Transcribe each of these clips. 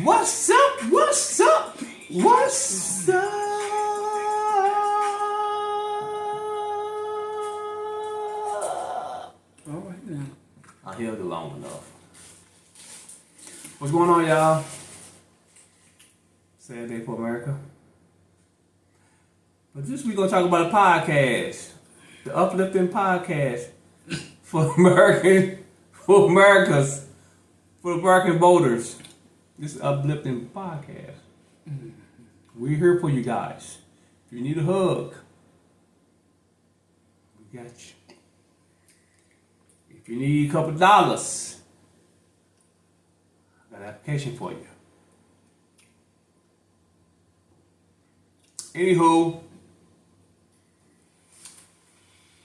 What's up? What's up? What's up? All right now. I held it long enough. What's going on, y'all? Sad day for America. But this week we're gonna talk about a podcast, the uplifting podcast for American voters. This is uplifting podcast. We're here for you guys. If you need a hug, we got you. If you need a couple dollars, I got an application for you. Anywho,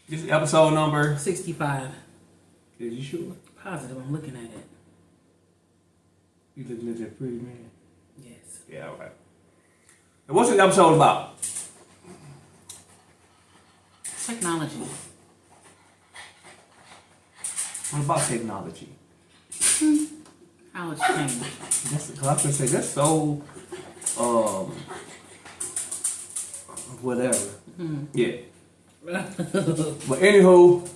this is episode number 65. Is you sure? Positive, I'm looking at it. You looking at that pretty man? Yes. Yeah, all right. And what's this episode about? Technology. What about technology? How it's changed. That's, cause I was gonna say that's so, whatever. Yeah. But anywho,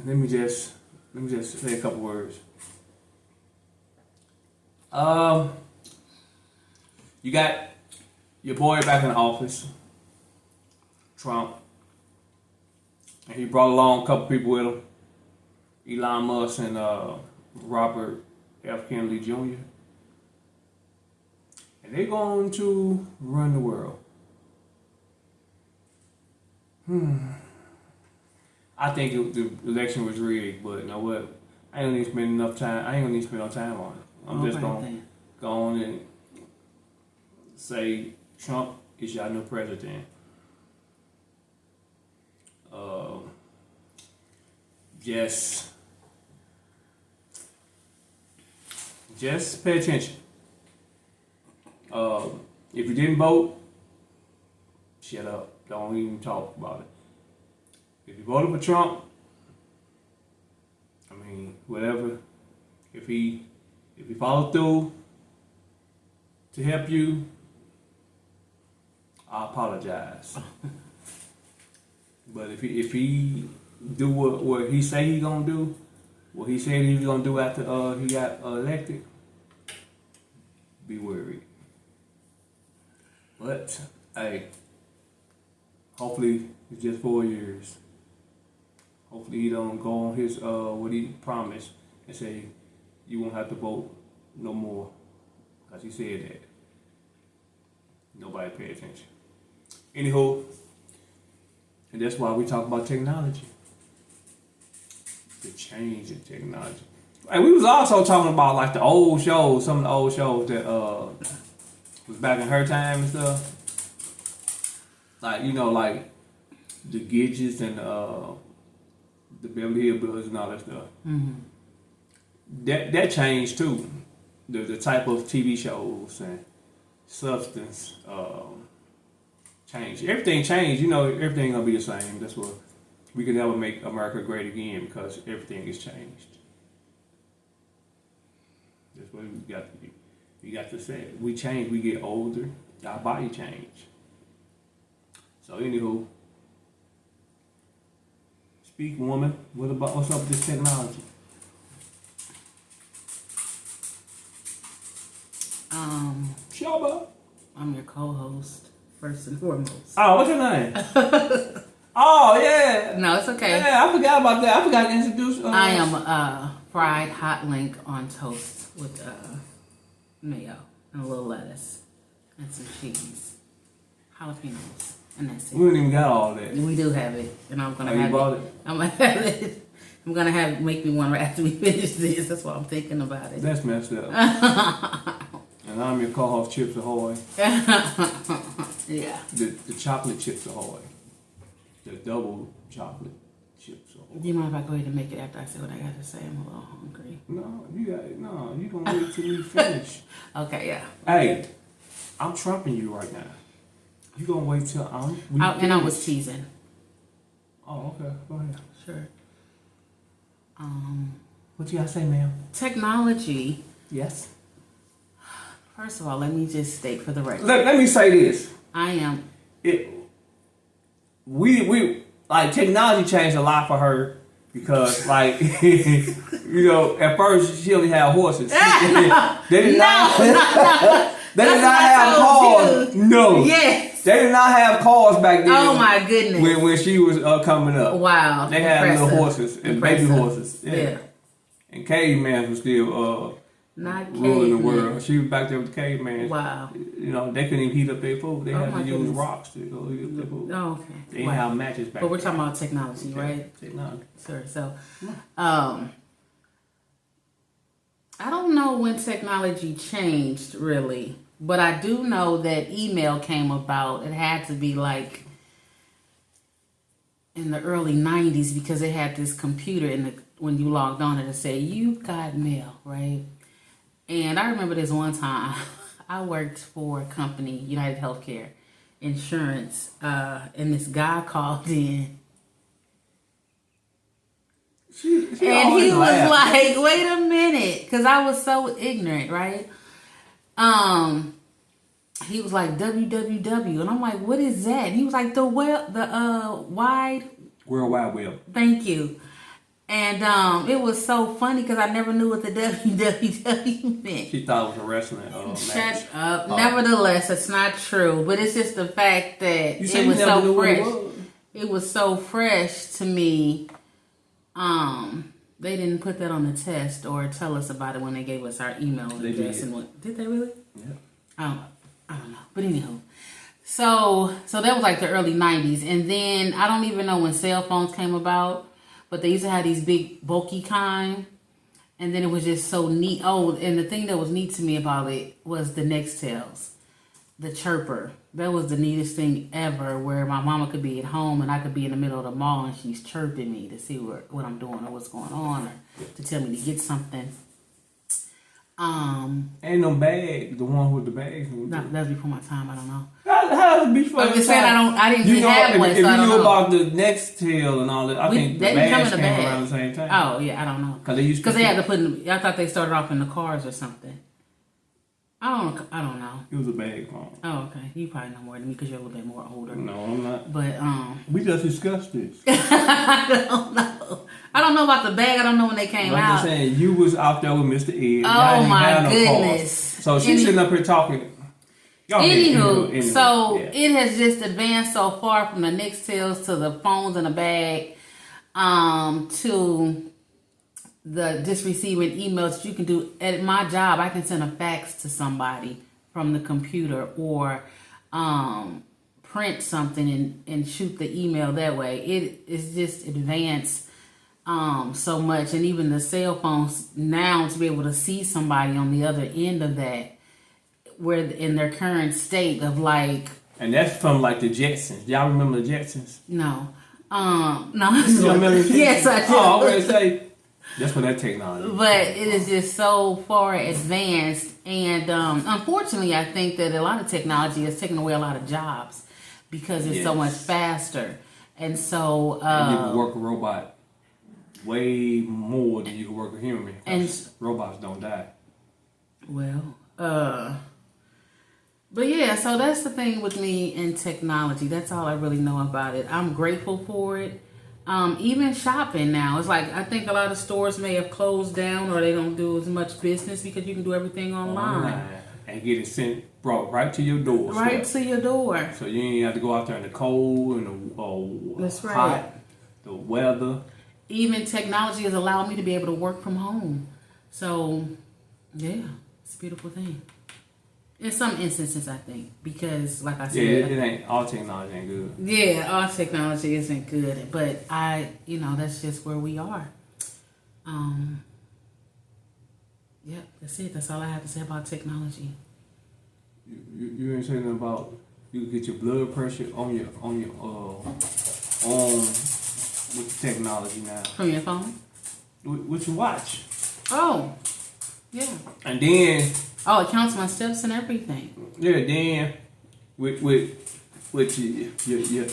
let me just say a couple words. You got your boy back in the office, Trump, and he brought along a couple people with him, Elon Musk and Robert F. Kennedy Jr. And they're going to run the world. I think the election was rigged, but you know what? I ain't gonna need to spend enough time. I ain't gonna need to spend no time on it. I'm just gonna go on and say Trump is your new president. Just pay attention. If you didn't vote, shut up. Don't even talk about it. If you voted for Trump, I mean, whatever. If he followed through to help you, I apologize. But if he do what he say he gonna do, what he said he was gonna do after he got elected, be worried. But hey, hopefully it's just 4 years. Hopefully he don't go on his what he promised and say you won't have to vote no more, because he said that. Nobody pay attention. Anywho, and that's why we talk about technology. The change in technology. And we was also talking about like the old shows, some of the old shows that was back in her time and stuff. Like, you know, like the Gidgets and the Beverly Hillbillies and all that stuff. That changed too. The type of TV shows and substance changed. Everything changed. You know, everything gonna be the same. That's what we can never make America great again, because everything is changed. That's what we got to be. We got to say it. We change. We get older. Our body change. So anywho, speak, woman. What's up with this technology? Shabba. I'm your co-host, first and foremost. Oh, what's your name? Oh, yeah. No, it's okay. Yeah, I forgot about that. I forgot to introduce. I am fried hot link on toast with mayo and a little lettuce and some cheese, jalapenos, and that's it. We don't even got all that. We do have it, and I'm gonna have have you bought it. it. I'm gonna have it. I'm gonna make me one right after we finish this. That's what I'm thinking about it. That's messed up. And I'm your co-host, Chips Ahoy. Yeah. The chocolate Chips Ahoy. The double chocolate Chips Ahoy. Do you mind if I go ahead and make it after I say what I got to say? I'm a little hungry. You gonna wait till we finish. Okay, yeah. Hey, I'm trumping you right now. You gonna wait till and I was teasing. Oh, okay. Go ahead. Sure. What you gotta say, ma'am? Technology. Yes. First of all, let me just state for the record. Let me say this. I am. We like technology changed a lot for her because like at first she only had horses. They did not have cars. No. Yes. They did not have cars back then. Oh my goodness. When she was coming up. Wow. They had little horses and baby horses. Yeah. And caveman was still not ruling the world. She was back there with the caveman. Wow. They couldn't even heat up their food. They had to use rocks to heat up their food. Oh, okay. They didn't have matches back But we're talking about technology, right? Technology. Sure. So, I don't know when technology changed really, but I do know that email came about. It had to be like in the early 90s because they had this computer when you logged on and it said, "You've got mail," right? And I remember this one time I worked for a company, United Healthcare Insurance, and this guy called in. She and he laughed. was like, "Wait a minute," because I was so ignorant, right? He was like www, and I'm like, "What is that?" And he was like, World Wide Web. Thank you. And it was so funny because I never knew what the www meant. She thought it was a wrestling match. Shut up. Nevertheless, it's not true. But it's just the fact that it was so fresh. It was so fresh to me. They didn't put that on the test or tell us about it when they gave us our email address. Did they really? Yeah. I don't know. But anywho. So that was like the early 90s. And then I don't even know when cell phones came about. But they used to have these big, bulky kind. And then it was just so neat. Oh, and the thing that was neat to me about it was the Nextels. The chirper. That was the neatest thing ever, where my mama could be at home and I could be in the middle of the mall and she's chirping me to see what I'm doing or what's going on or to tell me to get something. And them bags, the one with the bags. No, that was before my time. I don't know. How was it before? I'm just saying I didn't have one. If you knew about the Nextel and all that, I think the bags came around the same time. Oh yeah, I don't know. Because they had to put in. I thought they started off in the cars or something. I don't know. It was a bag phone. Oh okay, you probably know more than me because you're a little bit more older. No, I'm not. But we just discussed this. I don't know. I don't know about the bag. I don't know when they came out. I'm just saying, you was out there with Mr. Ed. Oh my goodness! So she's sitting up here talking. Anywho, so it has just advanced so far from the Nextels to the phones in a bag, to the just receiving emails. You can do at my job. I can send a fax to somebody from the computer or print something and shoot the email that way. It is just advanced so much, and even the cell phones now to be able to see somebody on the other end of that, where in their current state of like. And that's from like the Jetsons. Y'all remember the Jetsons? No. No. You remember the Jetsons? Yes, I do. Oh, okay, say. That's for that technology. But it is just so far advanced, and unfortunately, I think that a lot of technology has taken away a lot of jobs because it's so much faster, and so and you can work a robot way more than you can work a human. And robots don't die. Well, but yeah, so that's the thing with me and technology. That's all I really know about it. I'm grateful for it. Even shopping now, it's like I think a lot of stores may have closed down or they don't do as much business because you can do everything online. And get it brought right to your door. Right to your door. So you ain't have to go out there in the cold and the That's right. hot, the weather. Even technology has allowed me to be able to work from home. So, yeah, it's a beautiful thing. In some instances, I think, because like I said, it ain't all technology ain't good. Yeah, all technology isn't good, but that's just where we are. Yep, that's it. That's all I have to say about technology. You ain't saying nothing about you can get your blood pressure on your arm with the technology now. From your phone? With your watch. Oh, yeah. And then Oh, it counts my steps and everything. yeah, then with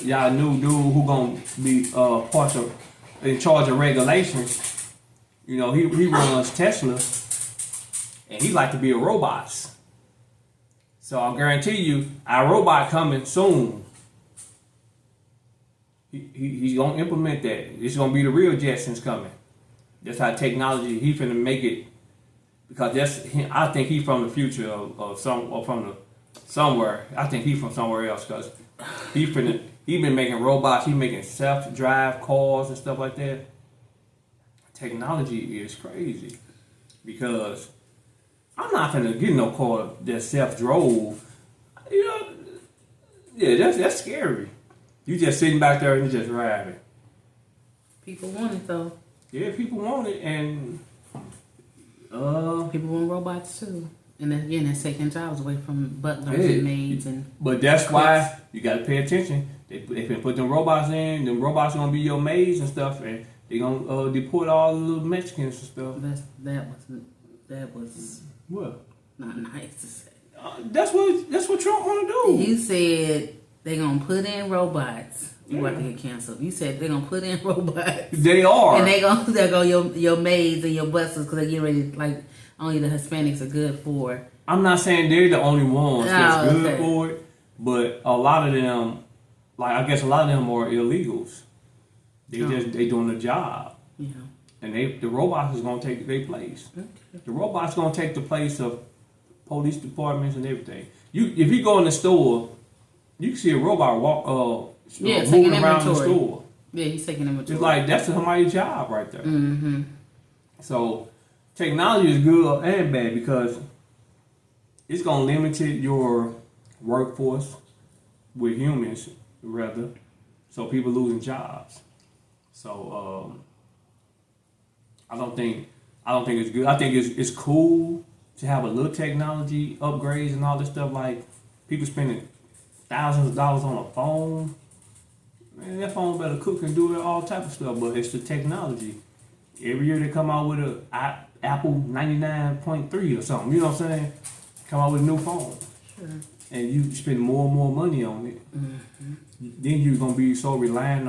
y'all new dude who gonna be in charge of regulations. You know, he runs Tesla, and he like to be a robot. So I guarantee you, our robot coming soon. He's gonna implement that. It's gonna be the real Jetsons coming. That's how technology. He finna make it, because I think he's from the future of somewhere. I think he's from somewhere else, because he been making robots. He making self-drive cars and stuff like that. Technology is crazy, because I'm not finna get no car that self-drove. You know, yeah, that's scary. You just sitting back there and you just riding. People want it though. Yeah, people want it, and people want robots too. And then, again, that's taking jobs away from butlers and maids and. But that's why you gotta pay attention. They can put them robots in. Them robots gonna be your maids and stuff, and they gonna deport all the little Mexicans and stuff. That was What? not nice to say. That's what Trump wanna do. You said they gonna put in robots. You about to get canceled. You said they're gonna put in robots. They are. And they're go your maids and your buses, because they get ready, like, only the Hispanics are good for. I'm not saying they're the only ones that's good for it, but a lot of them, like I guess a lot of them are illegals. They doing the job. Yeah. And the robots is gonna take their place. Okay. The robots gonna take the place of police departments and everything. If you go in the store, you can see a robot moving around the store. Yeah, he's taking inventory. It's like that's somebody's job right there. Mm-hmm. So technology is good and bad, because it's gonna limit your workforce with humans, rather. So people losing jobs. So I don't think it's good. I think it's cool to have a little technology upgrades and all this stuff. Like people spending thousands of dollars on a phone. Man, that phone better cook and do all type of stuff. But it's the technology. Every year they come out with a Apple 99.3 or something. You know what I'm saying? Come out with a new phone. Sure. And you spend more and more money on it. Mm-hmm. Then you're gonna be so reliant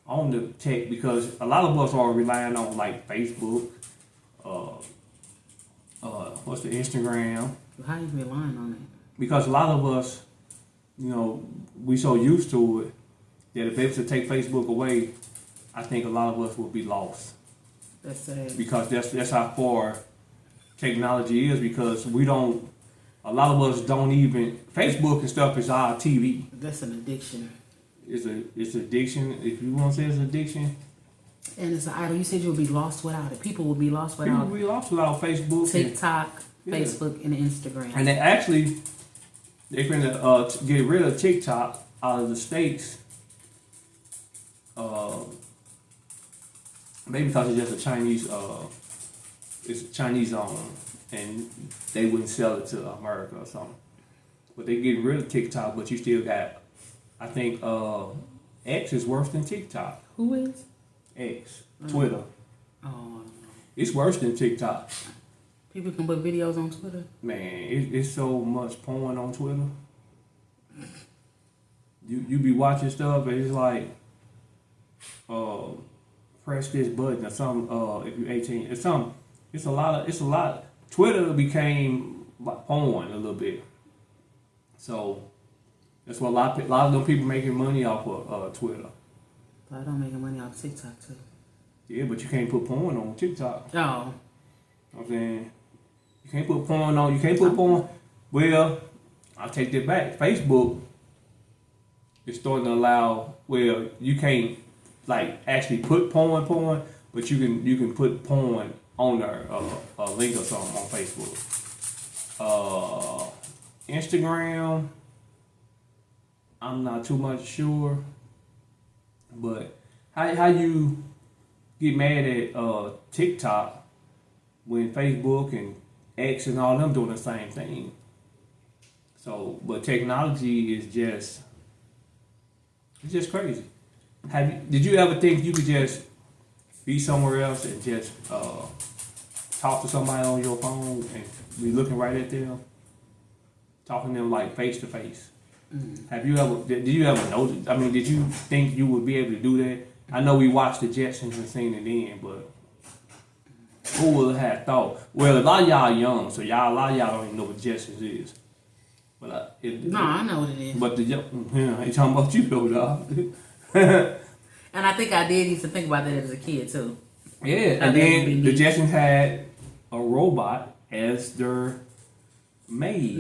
on the tech, because a lot of us are relying on like Facebook, what's the Instagram? How you relying on it? Because a lot of us, you know, we so used to it that if they were to take Facebook away, I think a lot of us would be lost. That's sad. Because that's how far technology is. Because a lot of us don't even, Facebook and stuff is our TV. That's an addiction. It's addiction. If you want to say it's addiction. And it's an idol. You said you would be lost without it. People would be lost without People will be lost without Facebook. TikTok, Yeah. Facebook, and Instagram. And they finna get rid of TikTok out of the states. Maybe because it's just a Chinese owned, and they wouldn't sell it to America or something. But they getting rid of TikTok, but you still got, I think X is worse than TikTok. Who is? X, Twitter. Oh, It's worse than TikTok. people can put videos on Twitter. Man, it's so much porn on Twitter. You be watching stuff and it's like, press this button or something. If you're 18, it's something. It's a lot. Twitter became like porn a little bit. So that's what a lot of them people making money off of Twitter. But I don't make money off TikTok too. Yeah, but you can't put porn on TikTok. Oh. You know what I'm saying? You can't put porn on. You can't put porn. Well, I'll take that back. Facebook is starting to allow where you can't like actually put porn, but you can put porn on there, a link or something on Facebook. Instagram, I'm not too much sure, but how you get mad at TikTok when Facebook and X and all them doing the same thing? So, but technology is just, it's just crazy. Did you ever think you could just be somewhere else and just talk to somebody on your phone and be looking right at them, talking to them like face to face? Have you ever? Did you ever know? I mean, did you think you would be able to do that? I know we watched the Jetsons and seen it then, but who would have thought? Well, a lot of y'all young, so a lot of y'all don't even know what Jetsons is. But no, I know what it is. But ain't talking about you though, dog. And I think I did used to think about that as a kid too. Yeah, and then the Jetsons had a robot as their maid,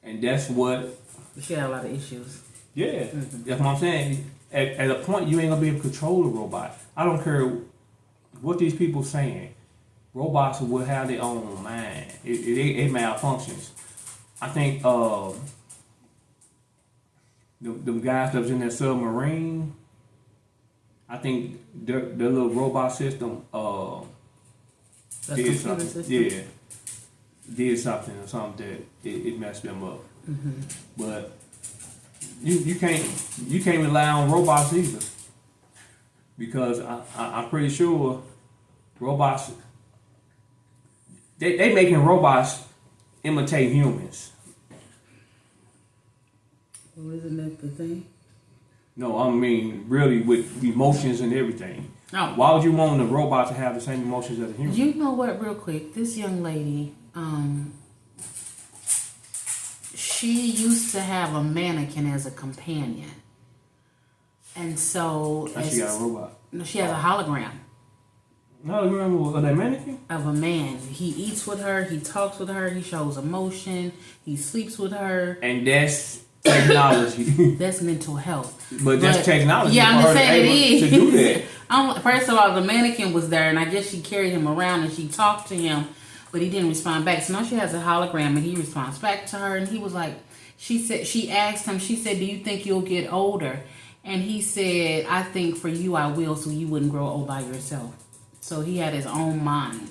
and that's what. She had a lot of issues. Yeah, that's what I'm saying. At a point, you ain't gonna be able to control the robot. I don't care what these people saying. Robots will have their own mind. It malfunctions. I think the guys that was in that submarine, I think their little robot system did something. System? Yeah, did something or something that it messed them up. But you can't rely on robots either, because I'm pretty sure robots they making robots imitate humans. Well, isn't that the thing? No, I mean really with emotions and everything. Oh. Why would you want a robot to have the same emotions as a human? You know what? Real quick, this young lady, she used to have a mannequin as a companion, and so she got a robot. No, she has a hologram. No, you remember that mannequin? Of a man. He eats with her, he talks with her, he shows emotion, he sleeps with her. And that's technology. That's mental health. But that's technology. Yeah, I'm just saying it is. To do that. First of all, the mannequin was there, and I guess she carried him around and she talked to him, but he didn't respond back. So now she has a hologram, and he responds back to her, and he was like, she asked him, she said, do you think you'll get older? And he said, I think for you I will, so you wouldn't grow old by yourself. So he had his own mind.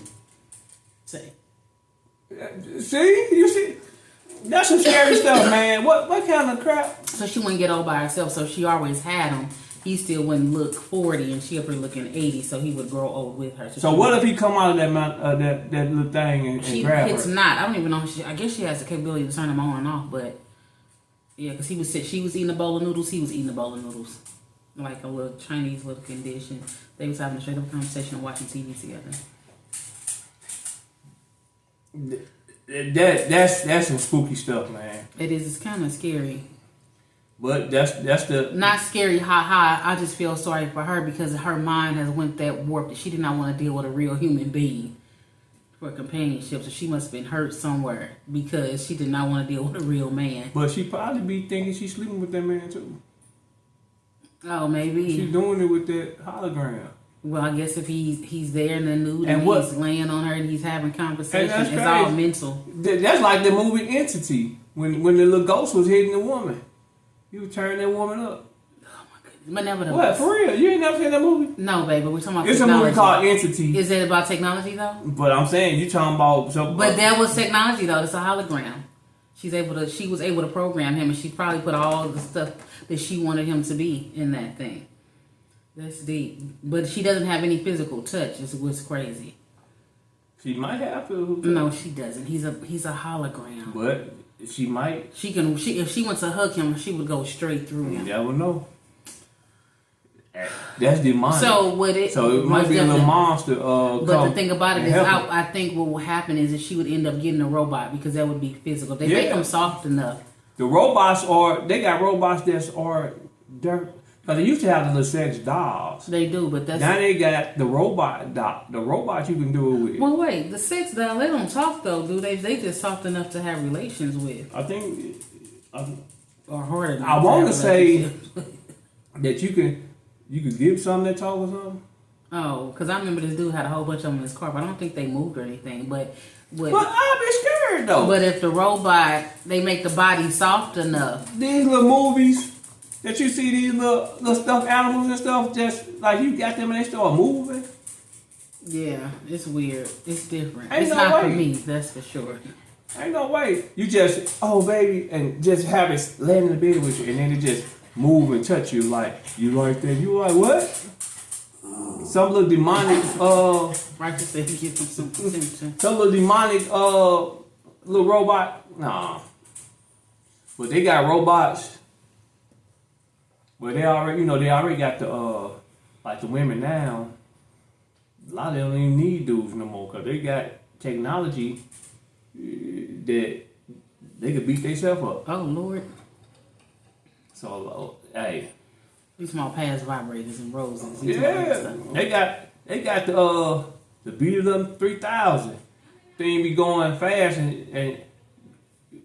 See, you see, that's some scary stuff, man. What kind of crap? So she wouldn't get old by herself. So she always had him. He still wouldn't look 40, and she up here looking 80. So he would grow old with her. So what if he come out of that little thing and grab her? It's not. I don't even know. I guess she has the capability to turn him on and off. But yeah, because she was eating a bowl of noodles. He was eating a bowl of noodles, like a little Chinese little condition. They was having a straight up conversation and watching TV together. That's some spooky stuff, man. It is. It's kind of scary. But that's the not scary. I just feel sorry for her because her mind has went that warped that she did not want to deal with a real human being for companionship. So she must have been hurt somewhere because she did not want to deal with a real man. But she probably be thinking she's sleeping with that man too. Oh, maybe she's doing it with that hologram. Well, I guess if he's there in the nude and he's laying on her and he's having conversations, it's all mental. That's like the movie Entity when the little ghost was hitting the woman. He was turning that woman up. Oh my goodness! But never what for real? You ain't never seen that movie? No, baby. We're talking about. It's technology. a movie called Entity. Is it about technology though? But I'm saying you talking about something. But that was technology though. It's a hologram. She was able to program him, and she probably put all the stuff that she wanted him to be in that thing. That's deep. But she doesn't have any physical touch. It's what's crazy. She might have to. No, she doesn't. He's a hologram. But she might. If she went to hug him, she would go straight through him. You never know. That's demonic. So it might be a little monster. But the thing about it is, I think what will happen is that she would end up getting a robot because that would be physical. They make them soft enough. The robots they got robots they're because they used to have the little sex dolls. They do, but now they got the robot the robots you can do it with. Well, wait, the sex doll, they don't talk though, do they? They just soft enough to have relations with. I think, or hard enough. I want to say that you could give something that talk or something. Oh, because I remember this dude had a whole bunch of them in his car, but I don't think they moved or anything. But I'd be scared though. But if the robot, they make the body soft enough. These little movies that you see, these little stuffed animals and stuff, just like you got them and they start moving. Yeah, it's weird. It's different. Ain't it's no not way. for me, that's for sure. Ain't no way. You just, oh baby, and just have it land in the bed with you, and then it just move and touch you like, you like that? You like what? Some little demonic, Right, you said give them some attention. some little demonic, little robot. Nah. But they got robots. But they already, they already got the, like the women now. A lot of them don't even need dudes no more because they got technology that they could beat themselves up. Oh Lord. So, hey. These small past vibrators and roses. Yeah. They got the beat up 3000. Thing be going fast and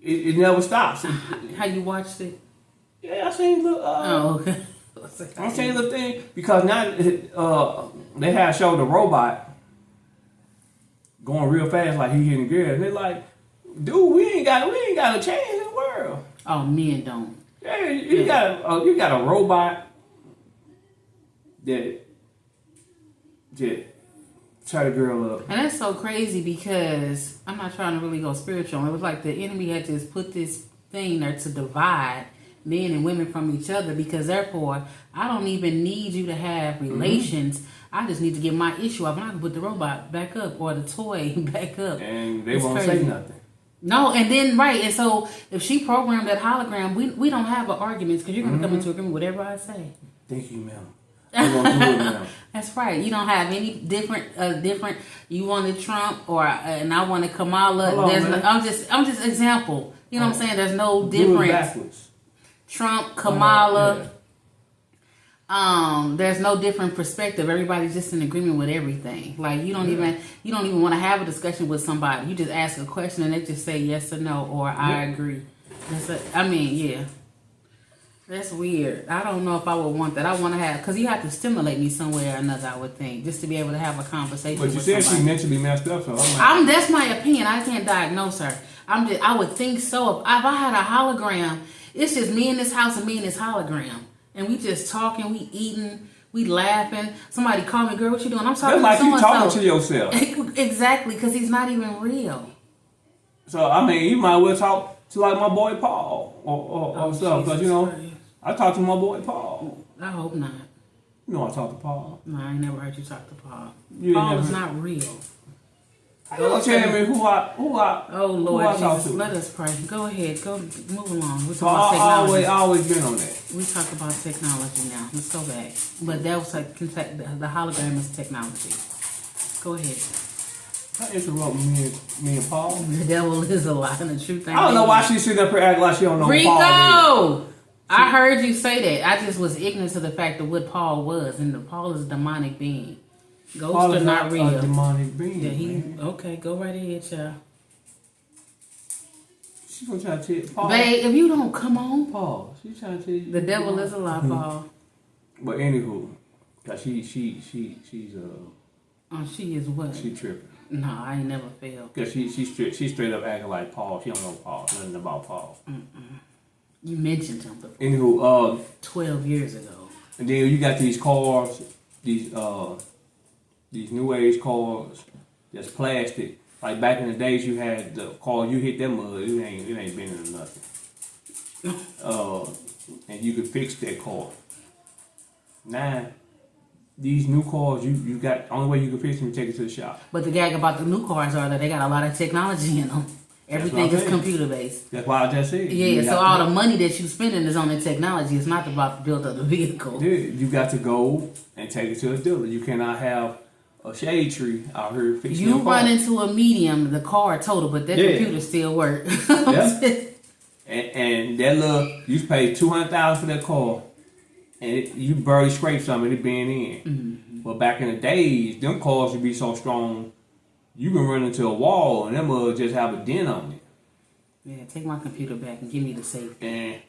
it never stops. How you watched it? Yeah, I seen the Okay. I'm saying the thing because now they have showed the robot going real fast like he hitting girls. And they're like, dude, we ain't got a chance in the world. Oh, men don't. Yeah, you got a robot that tie the girl up. And that's so crazy because I'm not trying to really go spiritual. It was like the enemy had just put this thing there to divide men and women from each other because therefore I don't even need you to have relations. I just need to get my issue up and I can put the robot back up or the toy back up. And they won't say nothing. No, and then right, and so if she programmed that hologram, we don't have an argument because you're gonna come into agreement with whatever I say. Thank you, ma'am. I'm gonna do it now. That's right. You don't have any different. You wanted Trump or and I wanted Kamala. Hold on, man. I'm just example. You know what I'm saying? There's no Do it difference. backwards. Trump, Kamala. Yeah. There's no different perspective. Everybody's just in agreement with everything. Like you don't even want to have a discussion with somebody. You just ask a question and they just say yes or no or I agree. That's weird. I don't know if I would want that. I want to have because you have to stimulate me some way or another. I would think just to be able to have a conversation. But you with said somebody. she mentally messed up, so That's my opinion. I can't diagnose her. I would think so. If I had a hologram, it's just me in this house and me in this hologram. And we just talking, we eating, we laughing. Somebody call me, girl, what you doing? I'm talking that's like to you so-and-so. talking to yourself. Exactly, because he's not even real. So, you might well talk to like my boy Paul or stuff. Because, I talk to my boy Paul. I hope not. I talk to Paul. No, I ain't never heard you talk to Paul. You Paul is not real. Don't tell me who I Oh Lord who I talk Jesus, to. let us pray. Go ahead, move along. We talk Paul about technology. always been on that. We talk about technology now. Let's go back. But that was like the hologram is technology. Go ahead. I interrupt me and Paul. The devil is a lie and the truth ain't. I don't know why she's sitting up here acting like she don't know Ricco! Paul. I heard you say that. I just was ignorant to the fact of what Paul was, and Paul is a demonic being. Ghosts Paul are is not real. a demonic being. Yeah, okay, go right ahead, child. She's gonna try to tell you, Paul. Babe, if you don't come on, Paul, she's trying to tell you. the devil is a lie, Paul. But anywho, cause she's Oh, she is what? she tripping. No, I ain't never failed. Cause she's straight up acting like Paul. She don't know Paul, nothing about Paul. You mentioned him before. Anywho, 12 years ago. and then you got these cars, these new age cars that's plastic. Like back in the days, you had the car, you hit that mud, it ain't been in nothing. And you could fix that car. Now, these new cars, you got only way you can fix them, you take it to the shop. But the gag about the new cars are that they got a lot of technology in them. Everything is computer based. That's why I just said. Yeah, so all the money that you spending is on the technology. It's not about the build of the vehicle. Yeah, you got to go and take it to a dealer. You cannot have a shade tree out here fixing You your car. run into a medium, the car total, but that computer still work. Yeah. and that little, you pay $200,000 for that car, and you barely scrape some of it being in. Mm-hmm. But back in the days, them cars would be so strong, you can run into a wall and them will just have a dent on it. Yeah, take my computer back and give me the safety. And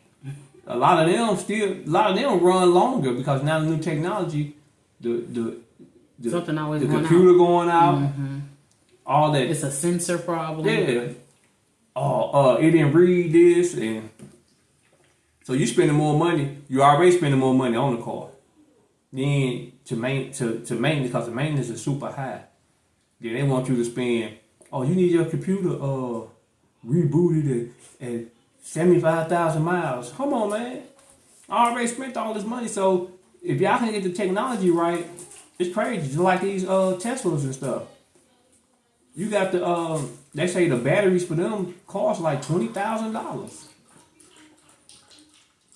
a lot of them run longer because now the new technology, the Something always the going computer out. going out, all that. It's a sensor problem. Yeah. It didn't read this, and so you spending more money. You already spending more money on the car. Then to maintenance, because the maintenance is super high. Then they want you to spend. Oh, you need your computer rebooted at 75,000 miles. Come on, man. I already spent all this money, so if y'all can get the technology right, it's crazy. Just like these Teslas and stuff. You got the they say the batteries for them cost like $20,000.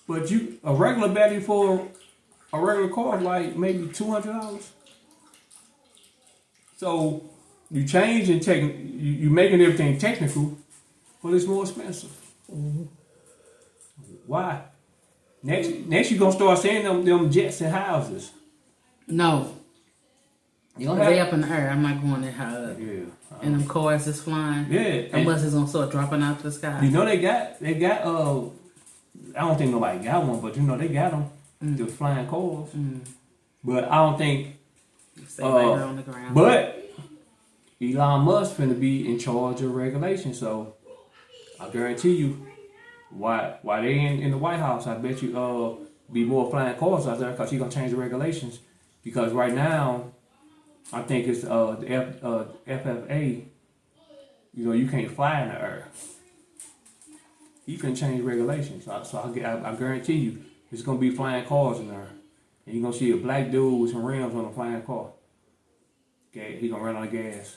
But a regular battery for a regular car is like maybe $200. So you change and you making everything technical, but it's more expensive. Mm-hmm. Why? Next you're gonna start seeing them jets and houses. No. You don't they up in the air. I'm not going that high up. Yeah. And them cars is flying. Yeah. Unless it's gonna start dropping out the sky. You know they got I don't think nobody got one, but you know they got them. The flying cars. But I don't think stay right on the ground. But Elon Musk finna be in charge of regulation, so I guarantee you why they in the White House, I bet you be more flying cars out there because he's gonna change the regulations. Because right now, I think it's the FFA. You know, you can't fly in the air. He can change regulations, so I guarantee you, it's gonna be flying cars in there, and you're gonna see a black dude with some rims on a flying car. Okay, he gonna run on the gas.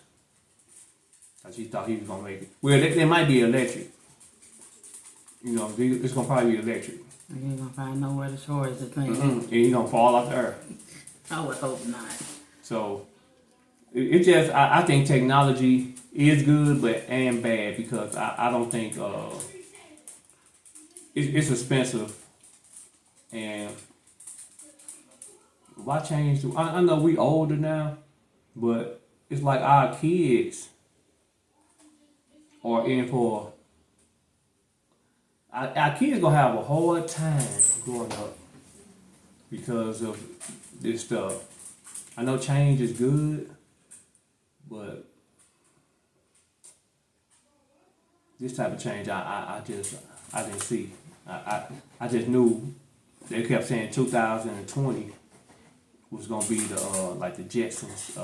Cause he thought he was gonna make it. Well, they might be electric. You know, it's gonna probably be electric. You ain't gonna find nowhere to charge the thing. And he's gonna fall off the earth. I would hope not. So it just I think technology is good and bad because I don't think it's expensive and why change? I know we older now, but it's like our kids are in for. Our kids gonna have a hard time growing up because of this stuff. I know change is good, but this type of change I didn't see. I just knew they kept saying 2020 was gonna be the like the Jetsons.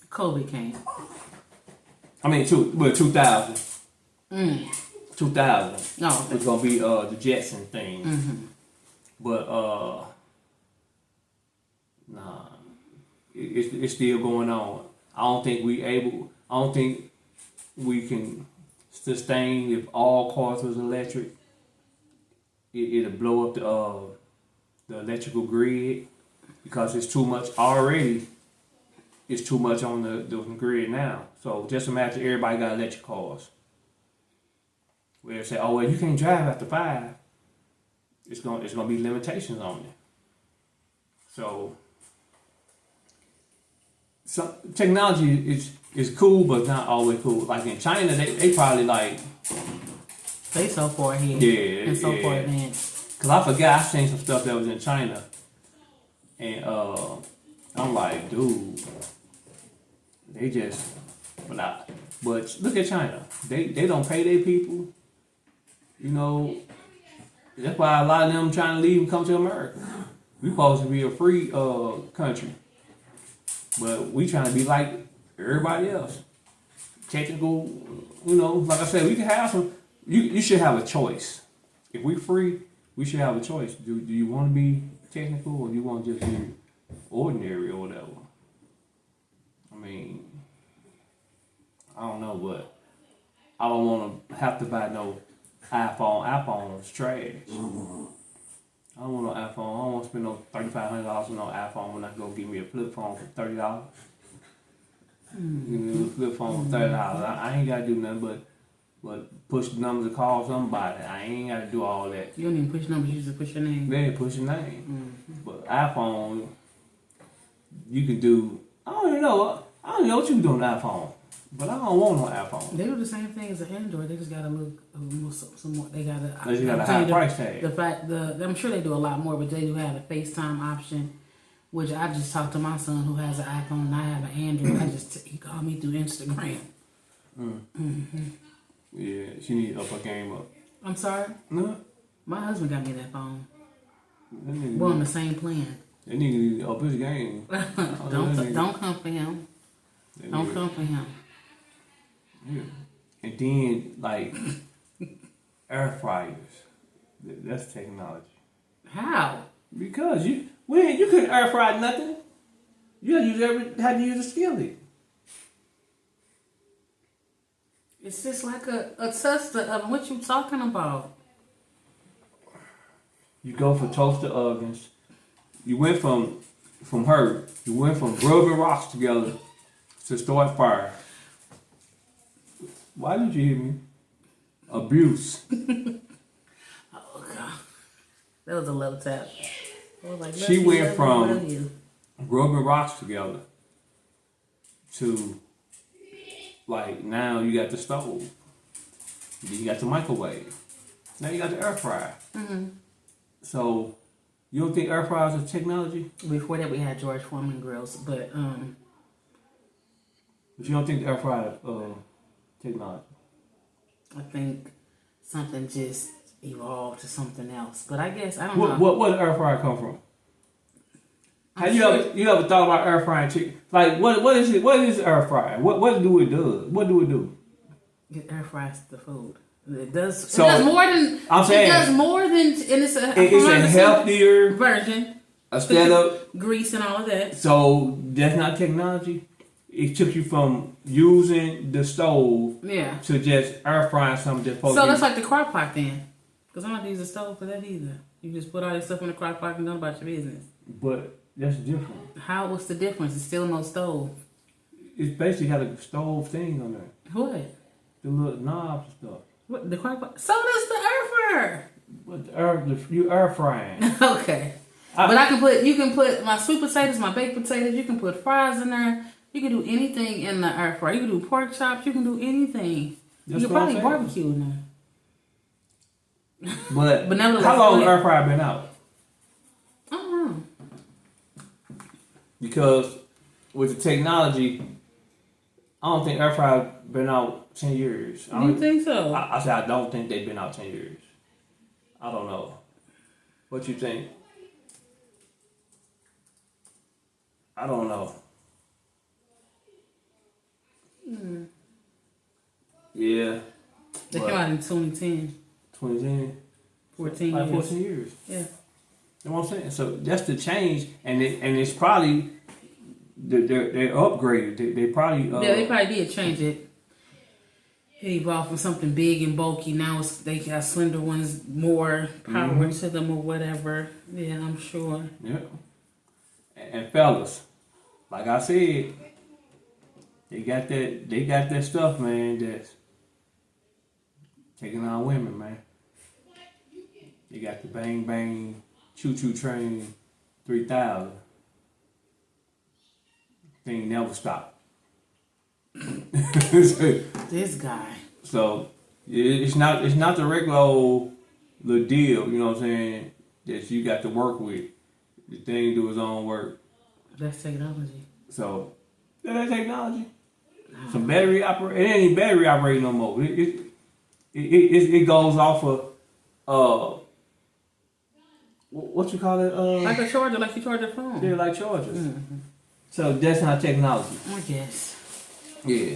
COVID came. I mean 2000. 2000. No, it's gonna be the Jetson thing. But nah, it's still going on. I don't think we can sustain if all cars was electric. It'll blow up the electrical grid because it's too much already. It's too much on the grid now. So just imagine everybody got electric cars. Where they say, oh well, you can't drive after 5. It's gonna be limitations on it. So technology is cool, but not always cool. Like in China, they probably like they so far ahead. Yeah, and so far advanced. Cause I forgot I seen some stuff that was in China, and I'm like, dude, they just but look at China. They don't pay their people. You know, that's why a lot of them trying to leave and come to America. We supposed to be a free country, but we trying to be like everybody else. Technical, you know, like I said, we can have some. You should have a choice. If we free, we should have a choice. Do you want to be technical or do you want to just be ordinary or whatever? I mean, I don't know, but I don't want to have to buy no iPhone. iPhone's trash. I don't want no iPhone. I don't want to spend no $3,500 on no iPhone when I go get me a flip phone for $30. Give me a flip phone for $30. I ain't gotta do nothing but push the numbers to call somebody. I ain't gotta do all that. You don't even push numbers. You just push your name. Yeah, push your name. But iPhone, you can do. I don't even know what you can do on an iPhone. But I don't want no iPhone. They do the same thing as an Android. They just gotta look some more. They got a high price tag. I'm sure they do a lot more, but they do have a FaceTime option, which I just talked to my son who has an iPhone and I have an Android. He called me through Instagram. Yeah, she need to up her game up. I'm sorry? No. My husband got me that phone. We're on the same plan. They need to up his game. Don't come for him. Don't come for him. Yeah. and then like air fryers. That's technology. How? Because you couldn't air fry nothing. You had to use a skillet. It's just like a toaster oven. What you talking about? You go for toaster ovens. You went from rubbing rocks together to start fire. Why did you hear me? Abuse. Oh God, that was a love tap. I was like, She went from rubbing rocks together to like now you got the stove, then you got the microwave, now you got the air fryer. Mm-hmm. So you don't think air fryers are technology? Before that, we had George Foreman grills, but you don't think the air fryer technology? I think something just evolved to something else. But I guess I don't know. What did air fryer come from? Have you ever thought about air frying chicken? Like what is it? What is air fryer? What do it do? What do it do? It air fries the food. It does. So, it does more than. I'm saying it does more than, and it's a healthier version. Instead of grease and all of that. So that's not technology. It took you from using the stove to just air frying something. So that's like the crock pot then, because I don't have to use a stove for that either. You just put all your stuff in the crock pot and go about your business. But that's different. What's the difference? It's still no stove. It's basically got a stove thing on there. What? The little knobs and stuff. What, the crock pot? So does the air fryer. But you air frying. Okay. But you can put my sweet potatoes, my baked potatoes, you can put fries in there. You can do anything in the air fryer. You can do pork chops, you can do anything. You can probably barbecue in there. But nevertheless, how long air fryer been out? I don't know. Because with the technology, I don't think air fryer been out 10 years. Do you think so? I said I don't think they've been out 10 years. I don't know. What you think? I don't know. Yeah. They came out in 2010. 2010? 14 like years. 14 years. Yeah. You know what I'm saying? So that's the change, and it's probably they're upgraded. They probably they probably did change it. It evolved from something big and bulky. Now they got slender ones, more power to them or whatever. Yeah, I'm sure. Yeah. And fellas, like I said, they got that stuff, man. That's taking on women, man. They got the bang bang choo choo train 3000. Thing never stopped. This guy. So it's not the regular old little deal, you know what I'm saying, that you got to work with. The thing do its own work. That's technology. So that's technology. Some battery operate. It ain't battery operating no more. It goes off of what you call it? Like a charger, like you charge your phone. Yeah, like chargers. Mm-hmm. So that's not technology. I guess. Yeah.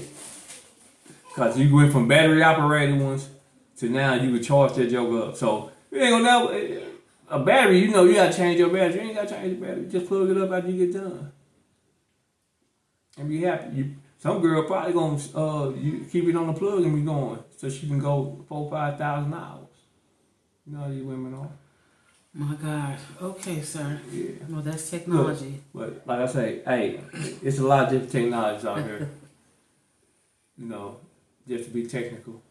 Cause you went from battery operated ones to now you can charge that joke up. So you ain't gonna never a battery. You know you gotta change your battery. You ain't gotta change the battery. Just plug it up after you get done, and be happy. Some girl probably gonna you keep it on the plug and be going so she can go 4,000-5,000 hours. You know how these women are. My God. Okay, sir. Yeah. Well, that's technology. But like I say, hey, it's a lot of different technologies out here. You know, just to be technical.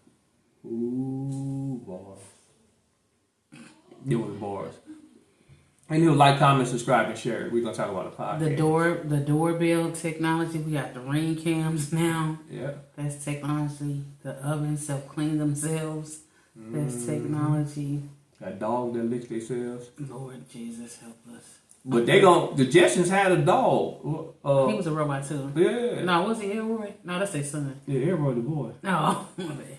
Ooh, bars. It was bars. And you'll like, comment, subscribe, and share. We're gonna talk about the podcast. The doorbell technology. We got the ring cams now. Yeah. That's technology. The ovens self clean themselves. That's technology. Got dog that licks themselves. Lord Jesus, help us. But the Jetsons had a dog. He was a robot too. Yeah. No, was he Elroy? No, that's their son. Yeah, Elroy the boy. No, my bad.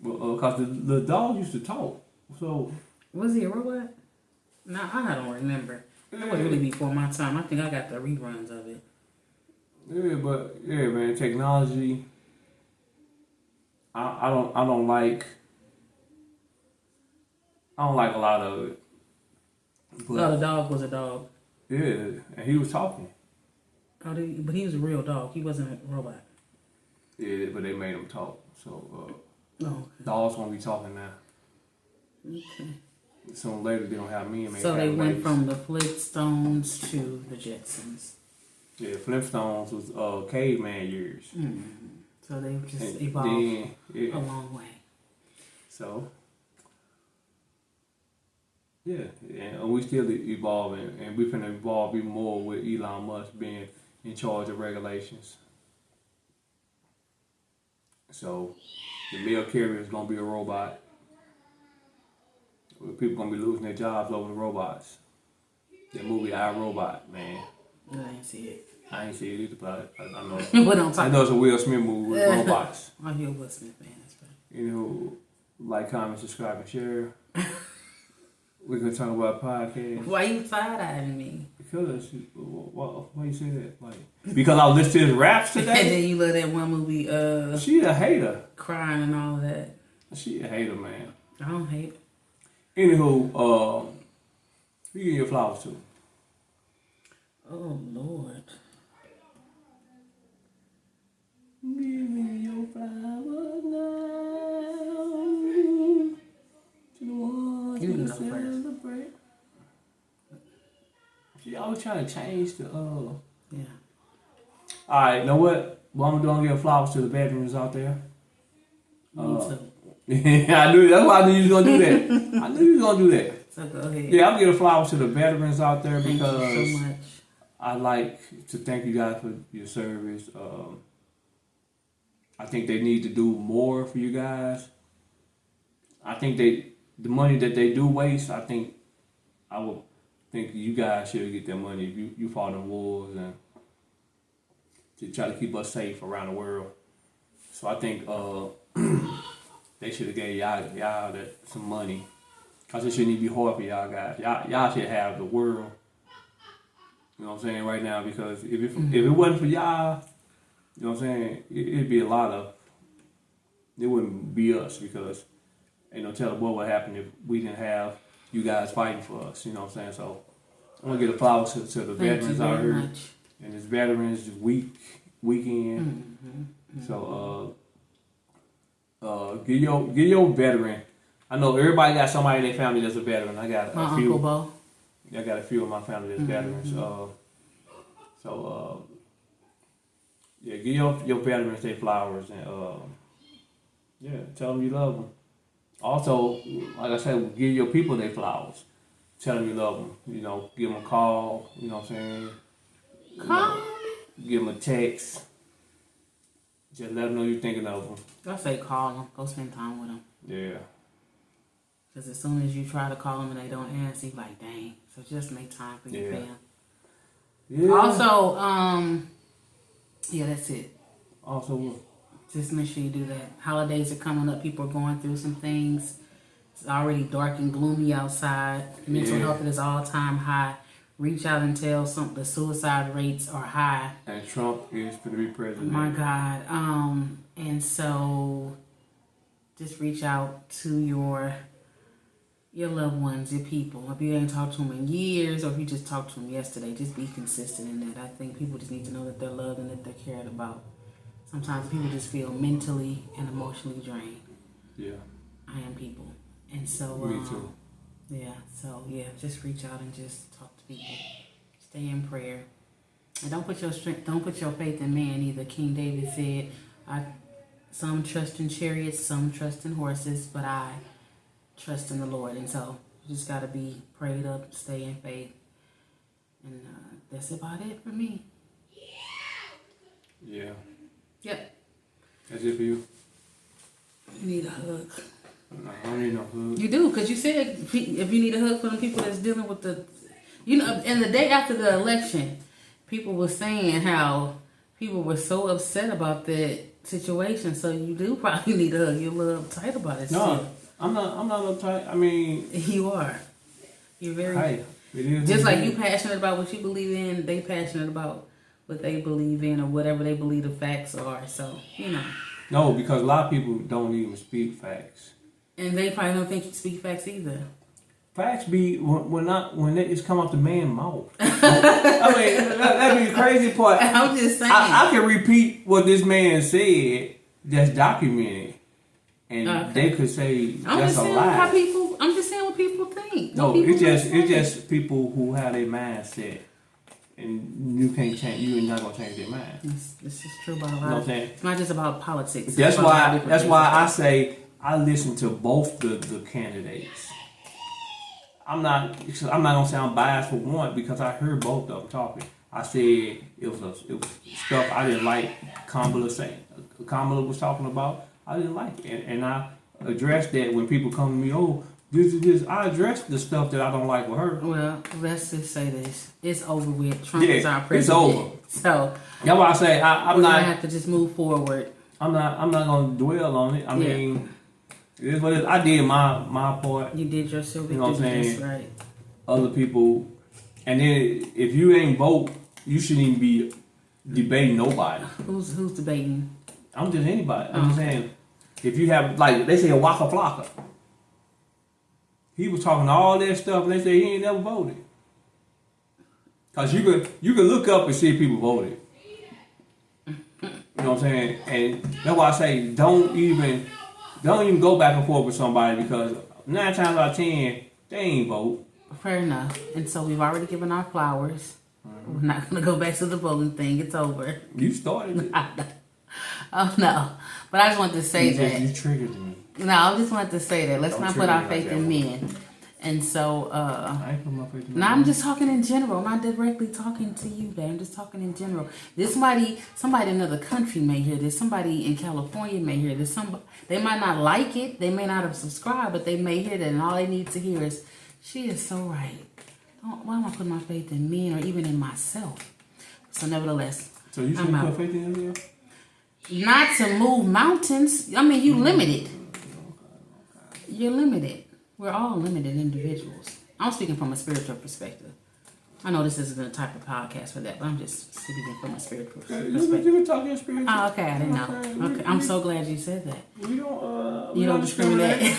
Well, cause the dog used to talk. So was he a robot? No, I don't remember. That was really before my time. I think I got the reruns of it. Yeah, but yeah, man, technology. I don't like a lot of it. The dog was a dog. Yeah, and he was talking. Oh, but he was a real dog. He wasn't a robot. Yeah, but they made him talk. So Okay. dogs gonna be talking now. Okay. Sooner or later they don't have me and So they went from the Flintstones to the Jetsons. Yeah, Flintstones was caveman years. Mm-hmm. So they just And evolved then, a long way. So yeah, and we still evolving, and we finna evolve even more with Elon Musk being in charge of regulations. So the mail carrier is gonna be a robot. People gonna be losing their jobs over the robots. That movie I, Robot, man. I didn't see it. I ain't see it either, but I know. What don't talk. I know it's a Will Smith movie with robots. I'm your Will Smith fan. That's right. You know, like, comment, subscribe, and share. We're gonna talk about podcast. Why you side-eyeing me? Because why you say that? Like, because I listened to his raps And today. then you love that one movie, She a hater. crying and all of that. She a hater, man. I don't hate it. Anywho, you get your flowers too. Oh Lord. Give me your flowers now. To the ones You who can go first. celebrate. She always trying to change the Yeah. Alright, you know what? What I'm gonna do, I'm gonna give flowers to the bedrooms out there. Me too. I knew that's why I knew you was gonna do that. I knew you was gonna do that. So go ahead. Yeah, I'm giving flowers to the veterans out there Thank because you so much. I like to thank you guys for your service. I think they need to do more for you guys. I think the money that they do waste, I would think you guys should get that money if you fought in wars and to try to keep us safe around the world. So I think they should have gave y'all some money. Cause it shouldn't even be hard for y'all guys. Y'all should have the world. You know what I'm saying right now? Because if it wasn't for y'all, you know what I'm saying, it'd be a lot of. It wouldn't be us because ain't no telling what would happen if we didn't have you guys fighting for us. You know what I'm saying? So I'm gonna get a flowers to the veterans out here, and it's Veterans weekend. So give your veteran. I know everybody got somebody in their family that's a veteran. I got My a few. Uncle Bo. I got a few of my family that's veterans. Yeah, give your veterans their flowers and yeah, tell them you love them. Also, like I said, give your people their flowers. Tell them you love them. You know, give them a call. You know what I'm saying? Call. Give them a text. Just let them know you're thinking of them. I say call them. Go spend time with them. Yeah. Because as soon as you try to call them and they don't answer, you're like, dang. So just make time for your fam. Yeah. Also, yeah, that's it. Also what? Just make sure you do that. Holidays are coming up. People are going through some things. It's already dark and gloomy outside. Mental health is all-time high. Reach out and tell the suicide rates are high. And Trump is going to be president. My God. And so just reach out to your loved ones, your people. If you ain't talked to them in years or if you just talked to them yesterday, just be consistent in that. I think people just need to know that they're loved and that they're cared about. Sometimes people just feel mentally and emotionally drained. Yeah. I am people. And so, Me too. Yeah, so yeah, just reach out and just talk to people. Stay in prayer. And don't put your faith in man either. King David said, some trust in chariots, some trust in horses, but I trust in the Lord. And so you just got to be prayed up, stay in faith. And that's about it for me. Yeah. Yep. That's it for you? You need a hug. No, I don't need no hug. You do, because you said if you need a hug for the people that's dealing with the... You know, and the day after the election, people were saying how people were so upset about that situation. So you do probably need a hug. You're a little uptight about it. No, still. I'm not uptight. I mean... You are. You're very... Hey, it is just like you passionate about what you believe in, they passionate about what they believe in or whatever they believe the facts are. So, you know. No, because a lot of people don't even speak facts. And they probably don't think you speak facts either. Facts be when it's come out the man's mouth. I mean, that'd be the crazy part. I'm just saying. I can repeat what this man said that's documented, and they could say that's a lie. I'm just saying what people think. No, it's just people who have their mindset, and you can't change. You're not gonna change their mind. This is true about a lot. You know what I'm saying? It's not just about politics. That's why I say I listen to both the candidates. I'm not gonna sound biased for one because I heard both of them talking. I said it was stuff I didn't like. Kamala was talking about. I didn't like it, and I addressed that when people come to me. Oh, this is this. I addressed the stuff that I don't like with her. Well, let's just say this: it's over with. Trump is our president. It's over. So that's why I say I'm not. Gonna have to just move forward. I'm not gonna dwell on it. I mean, it is what it is. I did my part. You did your civic. You know what I'm saying? Right. Other people, and then if you ain't vote, you shouldn't even be debating nobody. Who's debating? I'm just anybody. I'm just saying, if you have, like, they say a Waka Flocka. He was talking all that stuff, and they say he ain't never voted. Cause you can look up and see if people voted. You know what I'm saying? And that's why I say don't even go back and forth with somebody because 9 times out of 10 they ain't vote. Fair enough. And so we've already given our flowers. We're not gonna go back to the voting thing. It's over. You started it. Oh no! But I just wanted to say that you triggered me. No, I just wanted to say that. Let's not put our faith in men. And so, I ain't put my faith in men. now I'm just talking in general. I'm not directly talking to you, babe. I'm just talking in general. This somebody in another country may hear this. Somebody in California may hear this. They might not like it. They may not have subscribed, but they may hear that, and all they need to hear is, "She is so right. Why am I putting my faith in men or even in myself?" So, nevertheless, so you should put faith in them? Not to move mountains. I mean, you limited. You're limited. We're all limited individuals. I'm speaking from a spiritual perspective. I know this isn't the type of podcast for that, but I'm just speaking from a spiritual perspective. You can talk your spiritual. Oh, okay, I didn't know. Okay, I'm so glad you said that. You don't discriminate.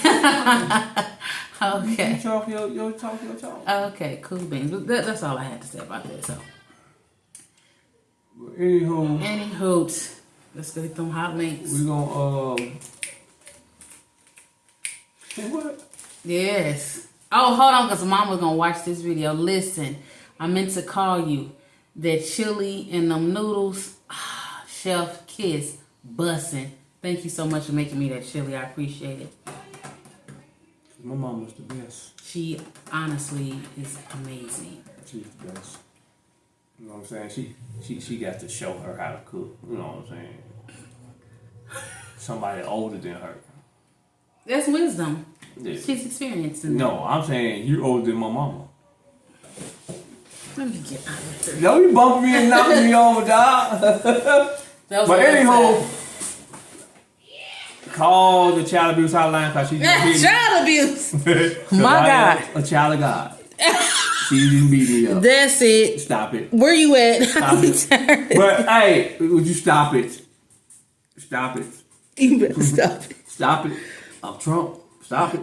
Okay. You talk your talk. Okay, cool beans. But that's all I had to say about that. So. Anywho. Let's get them hot links. We're gonna what? Yes. Oh, hold on, because Mama's gonna watch this video. Listen, I meant to call you. That chili and them noodles, chef kiss, bussin'. Thank you so much for making me that chili. I appreciate it. My mom was the best. She honestly is amazing. She's the best. You know what I'm saying? She got to show her how to cook. You know what I'm saying? Somebody older than her. That's wisdom. Yeah. She's experienced in that. No, I'm saying you older than my mama. Let me get out of here. Yo, you bumping me and knocking me over, dog. But anyhow, call the child abuse hotline because she just beat me. Child abuse. My I God. am a child of God. She didn't beat me up. That's it. Stop it. Where you at? Stop it. But hey, would you stop it? Stop it. You better stop it. Stop it. I'm Trump. Stop it.